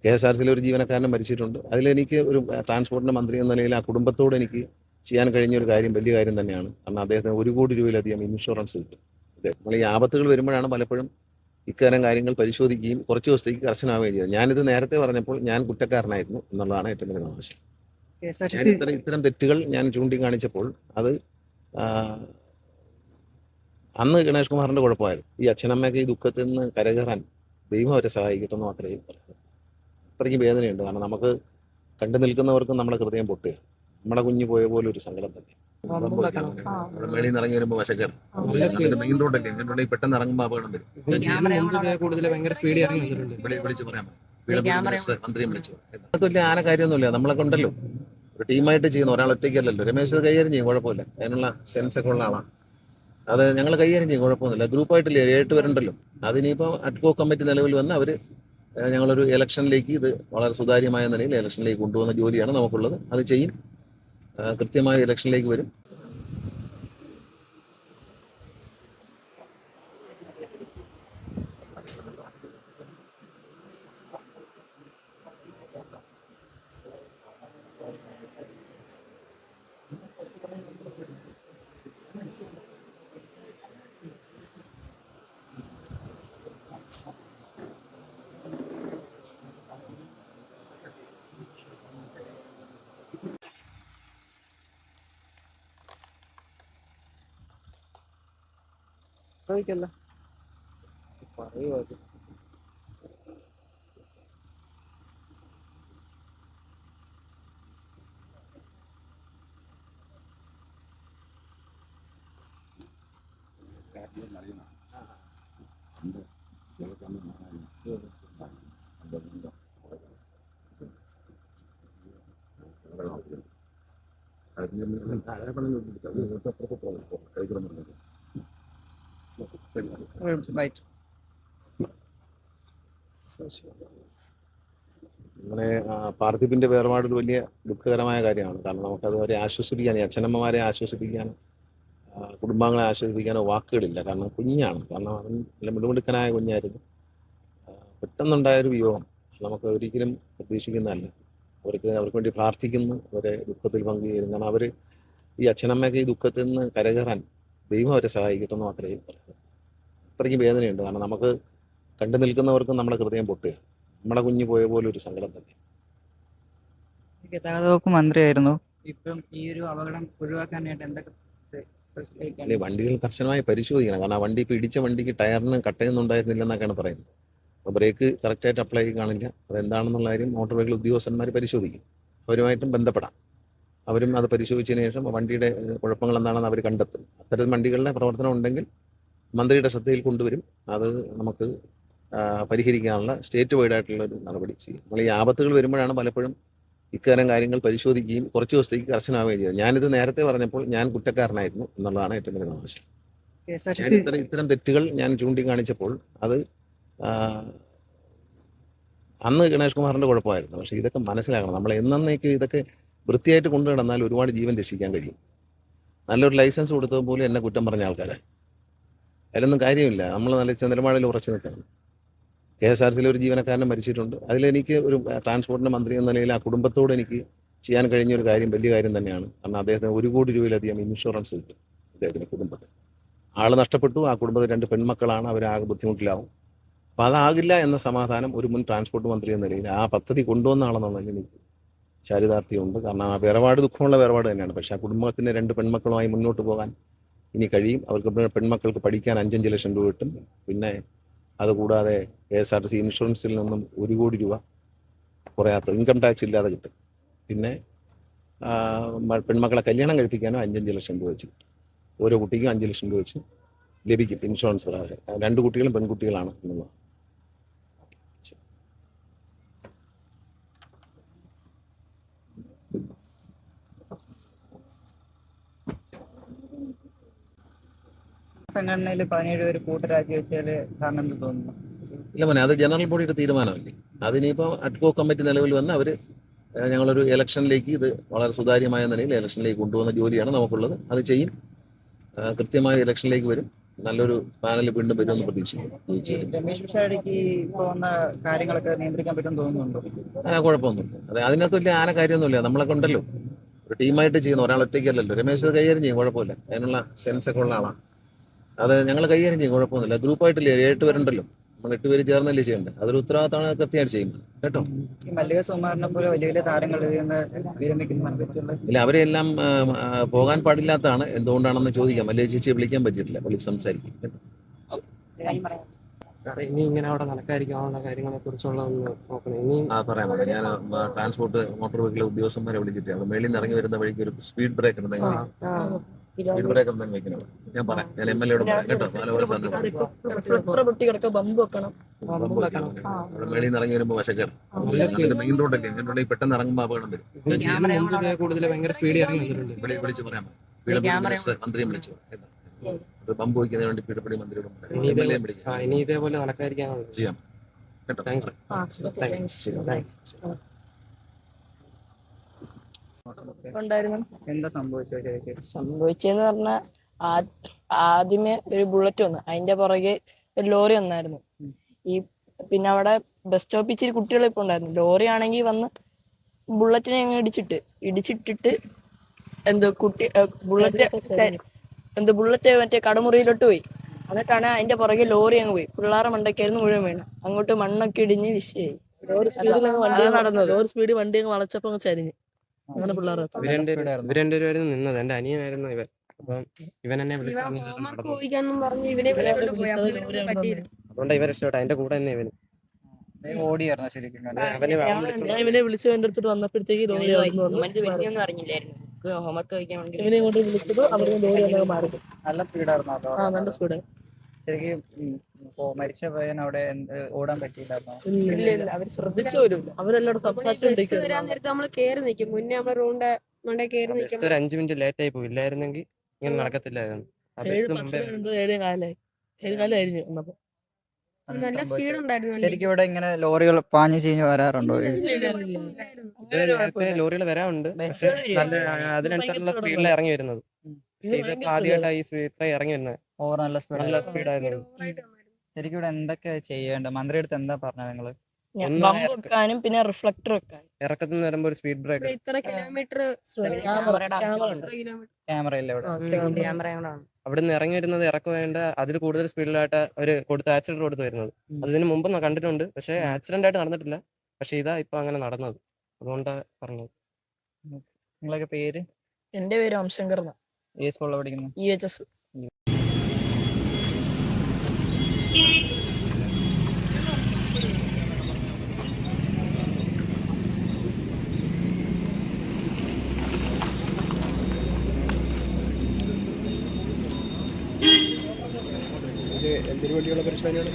KSRTCയിലെ ഒരു ജീവനക്കാരനെ മരിച്ചിട്ടുണ്ട്. അതിലെനിക്ക് ഒരു ട്രാൻസ്പോർട്ടിൻ്റെ മന്ത്രി എന്ന നിലയിൽ ആ കുടുംബത്തോട് എനിക്ക് ചെയ്യാൻ കഴിഞ്ഞൊരു കാര്യം വലിയ കാര്യം തന്നെയാണ്. കാരണം അദ്ദേഹത്തിന് 1 കോടി രൂപയിലധികം ഇൻഷുറൻസ് കിട്ടും. നമ്മൾ ഈ ആപത്തുകൾ വരുമ്പോഴാണ് പലപ്പോഴും ഇത്തരം കാര്യങ്ങൾ പരിശോധിക്കുകയും കുറച്ച് ദിവസത്തേക്ക് കർശനമാവുകയും ചെയ്തത്. ഞാനിത് നേരത്തെ പറഞ്ഞപ്പോൾ ഞാൻ കുറ്റക്കാരനായിരുന്നു എന്നുള്ളതാണ് ഏറ്റവും വലിയ ആവശ്യം. ഇത്തരം തെറ്റുകൾ ഞാൻ ചൂണ്ടിക്കാണിച്ചപ്പോൾ അത് അന്ന് ഗണേഷ് കുമാറിൻ്റെ കുഴപ്പമായിരുന്നു. ഈ അച്ഛനമ്മയൊക്കെ ഈ ദുഃഖത്തിൽ നിന്ന് കരകയറാൻ ദൈവം അവരെ സഹായിക്കട്ടെ എന്ന് മാത്രമേ പറയാം. അത്രയ്ക്ക് വേദനയുണ്ട്. കാരണം നമുക്ക് കണ്ടു നിൽക്കുന്നവർക്കും നമ്മുടെ ഹൃദയം പൊട്ടുക. നമ്മുടെ കുഞ്ഞ് പോയ പോലെ ഒരു സങ്കടം തന്നെ. വെളിയിൽ നിന്ന് ഇറങ്ങി വരുമ്പോൾ വശക്കേട്. മെയിൻ റോഡല്ലേ, മെയിൻ റോഡിൽ പെട്ടെന്ന് ഇറങ്ങുമ്പോൾ അപകടം വരും. വിളിച്ചു പറയാൻ മന്ത്രിയും വിളിച്ചു. അത് വലിയ ആന കാര്യമൊന്നുമില്ല. നമ്മളൊക്കെ ഉണ്ടല്ലോ, ഒരു ടീമായിട്ട് ചെയ്യുന്ന, ഒരാൾ ഒറ്റയ്ക്കല്ലല്ലോ. രമേശ് അത് കൈകാര്യം ചെയ്യും, കുഴപ്പമില്ല. അതിനുള്ള സെൻസ് ഒക്കെ ഉള്ള ആളാണ്. അത് ഞങ്ങൾ കൈകാര്യം ചെയ്യും, കുഴപ്പമൊന്നുമില്ല. ഗ്രൂപ്പായിട്ടില്ലേ 7 പേരുണ്ടല്ലോ. അതിനിപ്പോൾ അഡ്കോ കമ്മിറ്റി നിലവിൽ വന്ന് അവർ ഞങ്ങളൊരു ഇലക്ഷനിലേക്ക് ഇത് വളരെ സുതാര്യമായ നിലയിൽ ഇലക്ഷനിലേക്ക് കൊണ്ടുപോകുന്ന ജോലിയാണ് നമുക്കുള്ളത്. അത് ചെയ്യും, കൃത്യമായ ഇലക്ഷനിലേക്ക് വരും. ചോദിക്കല്ല പറയുമോ അത്? Right. അങ്ങനെ പാർത്ഥിബിൻ്റെ വേർപാടൊരു വലിയ ദുഃഖകരമായ കാര്യമാണ്. കാരണം നമുക്കത് അവരെ ആശ്വസിപ്പിക്കാൻ, ഈ അച്ഛനമ്മമാരെ ആശ്വസിപ്പിക്കാനോ കുടുംബാംഗങ്ങളെ ആശ്വസിപ്പിക്കാനോ വാക്കുകളില്ല. കാരണം കുഞ്ഞാണ്, കാരണം അവൻ നല്ല മിടുമിടുക്കനായ കുഞ്ഞായിരുന്നു. പെട്ടെന്നുണ്ടായൊരു വിയോഗം നമുക്ക് ഒരിക്കലും പ്രതീക്ഷിക്കുന്നതല്ല. അവർക്ക് വേണ്ടി പ്രാർത്ഥിക്കുന്നു, അവരെ ദുഃഖത്തിൽ പങ്കുചേരും. കാരണം അവർ ഈ അച്ഛനമ്മയൊക്കെ ഈ ദുഃഖത്തിൽ നിന്ന് കരകയറാൻ ദൈവം അവരെ സഹായിക്കട്ടെ എന്ന് മാത്രമേ പറയാം. അത്രയ്ക്ക് വേദനയുണ്ട്. കാരണം നമുക്ക് കണ്ടു നിൽക്കുന്നവർക്കും നമ്മുടെ ഹൃദയം പൊട്ടുക. നമ്മുടെ കുഞ്ഞ് പോയ പോലെ ഒരു സങ്കടം തന്നെ. ഗതാഗത വകുപ്പ് മന്ത്രിയായിരുന്നു. ഇപ്പം ഈ ഒരു അപകടം ഒഴിവാക്കാനായിട്ട് എന്തൊക്കെ വണ്ടികൾ കർശനമായി പരിശോധിക്കണം. കാരണം ആ വണ്ടി ഇപ്പോൾ ഇടിച്ച വണ്ടിക്ക് ടയറിന് കട്ടയൊന്നും ഉണ്ടായിരുന്നില്ലെന്നൊക്കെയാണ് പറയുന്നത്. അപ്പോൾ ബ്രേക്ക് കറക്റ്റായിട്ട് അപ്ലൈ കാണില്ല. അതെന്താണെന്നുള്ള കാര്യം മോട്ടോർ വെഹിക്കിൾ ഉദ്യോഗസ്ഥന്മാർ പരിശോധിക്കും. അവരുമായിട്ടും ബന്ധപ്പെടാം. അവരും അത് പരിശോധിച്ചതിന് ശേഷം വണ്ടിയുടെ കുഴപ്പങ്ങൾ എന്താണെന്ന് അവർ കണ്ടെത്തും. അത്തരം വണ്ടികളുടെ പ്രവർത്തനം ഉണ്ടെങ്കിൽ മന്ത്രിയുടെ ശ്രദ്ധയിൽ കൊണ്ടുവരും. അത് നമുക്ക് പരിഹരിക്കാനുള്ള സ്റ്റേറ്റ് വൈഡായിട്ടുള്ളൊരു നടപടി ചെയ്യും. നമ്മൾ ഈ ആപത്തുകൾ വരുമ്പോഴാണ് പലപ്പോഴും ഇത്തരം കാര്യങ്ങൾ പരിശോധിക്കുകയും കുറച്ച് ദിവസത്തേക്ക് കർശനമാവുകയും ചെയ്തത്. ഞാനിത് നേരത്തെ പറഞ്ഞപ്പോൾ ഞാൻ കുറ്റക്കാരനായിരുന്നു എന്നുള്ളതാണ് ഏറ്റവും വലിയ ആവശ്യം. ഇത്തരം തെറ്റുകൾ ഞാൻ ചൂണ്ടിക്കാണിച്ചപ്പോൾ അത് അന്ന് ഗണേഷ് കുമാറിൻ്റെ കുഴപ്പമായിരുന്നു. പക്ഷേ ഇതൊക്കെ മനസ്സിലാക്കണം. നമ്മൾ എന്നേക്കും ഇതൊക്കെ വൃത്തിയായിട്ട് കൊണ്ടു നടന്നാൽ ഒരുപാട് ജീവൻ രക്ഷിക്കാൻ കഴിയും. നല്ലൊരു ലൈസൻസ് കൊടുത്തതുപോലെ എന്നെ കുറ്റം പറഞ്ഞ ആൾക്കാരായി. അതിലൊന്നും കാര്യമില്ല. നമ്മൾ നല്ല ചന്ദ്രമാടയിൽ ഉറച്ചു നിൽക്കണം. KSRTCയിലെ ഒരു ജീവനക്കാരനെ മരിച്ചിട്ടുണ്ട്. അതിലെനിക്ക് ഒരു ട്രാൻസ്പോർട്ടിൻ്റെ മന്ത്രി എന്ന നിലയിൽ ആ കുടുംബത്തോട് എനിക്ക് ചെയ്യാൻ കഴിഞ്ഞൊരു കാര്യം വലിയ കാര്യം തന്നെയാണ്. കാരണം അദ്ദേഹത്തിന് 1 കോടി രൂപയിലധികം ഇൻഷുറൻസ് കിട്ടും അദ്ദേഹത്തിൻ്റെ കുടുംബത്തിന്. ആൾ നഷ്ടപ്പെട്ടു. ആ കുടുംബത്തിൽ 2 പെൺമക്കളാണ്. അവരാകെ ബുദ്ധിമുട്ടിലാവും. അപ്പോൾ അതാകില്ല എന്ന സമാധാനം ഒരു മുൻ ട്രാൻസ്പോർട്ട് മന്ത്രി എന്ന നിലയിൽ ആ പദ്ധതി കൊണ്ടുവന്ന ആളെന്നുള്ളതിൽ എനിക്ക് ചാരിതാർത്ഥ്യമുണ്ട്. കാരണം ആ വേർപാട് ദുഃഖമുള്ള വേർപാട് തന്നെയാണ്. പക്ഷേ ആ കുടുംബത്തിൻ്റെ 2 പെൺമക്കളുമായി മുന്നോട്ട് പോകാൻ ഇനി കഴിയും. അവർക്ക് പെൺമക്കൾക്ക് പഠിക്കാൻ 5 ലക്ഷം രൂപ കിട്ടും. പിന്നെ അതുകൂടാതെ KSRTC ഇൻഷുറൻസിൽ നിന്നും 1 കോടി രൂപ കുറയാത്ത ഇൻകം ടാക്സ് ഇല്ലാതെ കിട്ടും. പിന്നെ പെൺമക്കളെ കല്യാണം കഴിപ്പിക്കാനും 5 ലക്ഷം രൂപ വെച്ച് കിട്ടും. ഓരോ കുട്ടിക്കും 5 ലക്ഷം രൂപ വെച്ച് ലഭിക്കും ഇൻഷുറൻസ് പ്രകാരം. 2 കുട്ടികളും പെൺകുട്ടികളാണ് എന്നുള്ളത്. സംഘടനയിൽ 17 പേര് കൂട്ടരാജി വെച്ചാൽ കാരണം എന്ത് തോന്നുന്നു? ഇല്ല മോനെ, അത് ജനറൽ ബോഡിയുടെ തീരുമാനമല്ലേ. അതിനിപ്പോൾ അഡ്കോ കമ്മിറ്റി നിലവിൽ വന്ന് അവർ ഞങ്ങളൊരു ഇലക്ഷനിലേക്ക് ഇത് വളരെ സുതാര്യമായ നിലയിൽ ഇലക്ഷനിലേക്ക് കൊണ്ടുപോകുന്ന ജോലിയാണ് നമുക്കുള്ളത്. അത് ചെയ്യും, കൃത്യമായ ഇലക്ഷനിലേക്ക് വരും. നല്ലൊരു പാനൽ വീണ്ടും വരുമെന്ന് പ്രതീക്ഷിക്കുന്നു. ജയിച്ചു വരും. രമേശ് പിഷാരടിക്ക് ഇപ്പോൾ വന്ന കാര്യങ്ങളൊക്കെ നിയന്ത്രിക്കാൻ പറ്റും തോന്നുന്നുണ്ടോ? കുഴപ്പമൊന്നുമില്ല. അതിനകത്ത് വലിയ കാര്യമൊന്നുമില്ല. നമ്മളൊക്കെ ഉണ്ടല്ലോ, ഒരു ടീമായിട്ട് ചെയ്യുന്ന, ഒരാൾ ഒറ്റയ്ക്കല്ലല്ലോ. രമേശ് അത് കൈകാര്യം ചെയ്യും, കുഴപ്പമില്ല. അതിനുള്ള സെൻസ് ഒക്കെ ഉള്ള ആളാണ്. അത് ഞങ്ങൾ കൈകാര്യം ചെയ്യും, കുഴപ്പമൊന്നുമില്ല. ഗ്രൂപ്പായിട്ടില്ലേ, 7 പേരുണ്ടല്ലോ, നമ്മൾ 8 പേര് ചേർന്നല്ലേ ചെയ്യേണ്ടത്. അതൊരു ഉത്തരവാദിത്തമാണ്, കൃത്യമായിട്ട് ചെയ്യുന്നത് കേട്ടോ. ഈ മല്ലിക സുകുമാരനെ പോലെ വലിയ വലിയ താരങ്ങൾ ഇതിൽ നിന്ന് വിരമിക്കുന്നതിനെ പറ്റിയുള്ള ഇല്ല, അവരെല്ലാം പോകാൻ പാടില്ലാത്തതാണ്. എന്തുകൊണ്ടാണെന്ന് ചോദിക്കാം. വലിയ ചേച്ചിയെ വിളിക്കാൻ പറ്റിയിട്ടില്ല, വിളിച്ച് സംസാരിക്കും കേട്ടോ. സാറേ ഇനി ഇങ്ങനെ അവിടെ നടക്കാതിരിക്കാനുള്ള കാര്യങ്ങളെ കുറിച്ചുള്ളതൊന്ന് നോക്കണം. ഇനി പറയാം. ഞാൻ ട്രാൻസ്പോർട്ട് മോട്ടോർ വെഹിക്കിൾ ഉദ്യോഗസ്ഥന്മാരെ വിളിച്ചിട്ട് അവിടെ മേളിൽ നിന്ന് ഇറങ്ങി വരുന്ന വഴിക്ക് ഒരു സ്പീഡ് ബ്രേക്കർ എന്തെങ്കിലും വെക്കണം. ഞാൻ പറയാം, ഞാൻ MLA യോട് പറയാം കേട്ടോ. റിഫ്ലക്ടർ പൊട്ടി കിടക്കുക, ബമ്പ് വെക്കണം. അവിടെ മേളിൽ നിന്ന് ഇറങ്ങി വരുമ്പോൾ വശക്കേട്. മെയിൻ റോഡല്ലേ, മെയിൻ റോഡിൽ പെട്ടെന്ന് ഇറങ്ങുമ്പോൾ അപകടം വരും. ഇതിന് മുമ്പ് ഇതേ കൂടുതൽ ഭയങ്കര സ്പീഡ് ഇറങ്ങി വന്നിട്ടുണ്ട്. വിളിച്ച് പറയാം, മന്ത്രിയും വിളിച്ചു കേട്ടോ. ബമ്പ് വയ്ക്കുന്നതിന് വേണ്ടി പിഴപ്പടി മന്ത്രിയോടും പറയാം. ഇനി ഇതേപോലെ നടക്കാതിരിക്കാനുള്ള ചെയ്യാം കേട്ടോ. ഉണ്ടായിരുന്നു. എന്താ സംഭവിച്ചത്? സംഭവിച്ചെന്ന് പറഞ്ഞാൽ ആദ്യമേ ഒരു ബുള്ളറ്റ് വന്നു, അതിന്റെ പുറകെ ഒരു ലോറി വന്നായിരുന്നു. ഈ പിന്നെ അവിടെ ബസ് സ്റ്റോപ്പിൽ ഇച്ചിരി കുട്ടികൾ ഇപ്പൊ ഉണ്ടായിരുന്നു. ലോറി ആണെങ്കിൽ വന്ന് ബുള്ളറ്റിനെ അങ്ങ് ഇടിച്ചിട്ടിട്ട് ബുള്ളറ്റ് മറ്റേ കടമുറിയിലോട്ട് പോയി. എന്നിട്ടാണ് അതിന്റെ പുറകെ ലോറി അങ്ങ് പോയി. പിള്ളേരെ മണ്ടയ്ക്കായിരുന്നു മുഴുവൻ വീണ്. അങ്ങോട്ട് മണ്ണൊക്കെ ഇടിഞ്ഞ് വിഷയായി. നടന്നത് ഒരു സ്പീഡ് വണ്ടി അങ്ങ് വളച്ചപ്പോ അങ്ങ് ചരിഞ്ഞ് അങ്ങനെ പിള്ളേർ. ഇവർ രണ്ടുപേരും നിന്നത്. എന്റെ അനിയനായിരുന്നു ഇവൻ. അപ്പം ഇവൻ എന്നെ വിളിച്ചു. അതുകൊണ്ട് ഇവർ ഇഷ്ടപ്പെട്ടു. അതിന്റെ കൂടെ തന്നെ ഇവന് ഓടിയായിരുന്നു ശരിക്കും. ഇവനെ വിളിച്ച് എന്റെ അടുത്തോട്ട് വന്നപ്പോഴത്തേക്ക് ഇവനെ ഇങ്ങോട്ട് വിളിച്ചത് അവർക്ക് ലോറി വന്നത് മാറി. നല്ല സ്പീഡായിരുന്നു. നല്ല സ്പീഡ്. ശരിക്കും മരിച്ച പയ്യൻ അവിടെ ഓടാൻ പറ്റിയില്ലായിരുന്നു. ഇല്ല, അവർ ശ്രദ്ധിച്ചു വരും. അവരെല്ലാം സംസാരിച്ചോണ്ടിരിക്കും. ഒരു 5 മിനിറ്റ് ലേറ്റ് ആയി പോയില്ലായിരുന്നെങ്കിൽ ഇങ്ങനെ നടക്കത്തില്ലായിരുന്നു. 7:15 വന്നപ്പോ നല്ല സ്പീഡ് ഉണ്ടായിരുന്നു. ശരിക്കും ഇവിടെ ഇങ്ങനെ ലോറികൾ പാഞ്ഞു ചീഞ്ഞ് വരാറുണ്ടോ? നേരത്തെ ലോറികൾ വരാറുണ്ട്, പക്ഷെ നല്ല അതിനനുസരിച്ചുള്ള സ്പീഡിൽ ഇറങ്ങി വരുന്നത്. ഇതിപ്പോ ആദ്യമായിട്ടാണ് ഈ സ്പീഡ് ഇറങ്ങി വരുന്നത്. ഓവർ നല്ല നല്ല സ്പീഡായിരുന്നു. ശരിക്കും ഇവിടെ എന്തൊക്കെ ചെയ്യേണ്ടത്? മന്ത്രി അടുത്ത് എന്താ പറഞ്ഞത് നിങ്ങള്? ബമ്പ് വെക്കാനും പിന്നെ റിഫ്ലക്ടർ വെക്കാനും. ഇറക്കത്തിൽ നിന്ന് വരുമ്പോ ഒരു സ്പീഡ് ബ്രേക്കർ. ഇത്ര കിലോമീറ്റർ ക്യാമറയില്ല ഇവിടെ. അവിടുന്ന് ഇറങ്ങി വരുന്നത് ഇറക്കം വേണ്ട അതിൽ കൂടുതൽ സ്പീഡിലായിട്ട് അവര് കൊടുത്ത ആക്സിഡന്റ് കൊടുത്ത് വരുന്നത്. അതിന് മുമ്പ് കണ്ടിട്ടുണ്ട്, പക്ഷെ ആക്സിഡന്റ് ആയിട്ട് നടന്നിട്ടില്ല. പക്ഷെ ഇതാ ഇപ്പൊ അങ്ങനെ നടന്നത്, അതുകൊണ്ടാ പറഞ്ഞത്. നിങ്ങളൊക്കെ പേര്? എന്റെ പേര് ഓംശങ്കർ. ഏത് സ്കൂളിലാണ് പഠിക്കുന്നത്? EHS. എന്തിനു വേണ്ടിയുള്ള പരിശോധനയാണ്?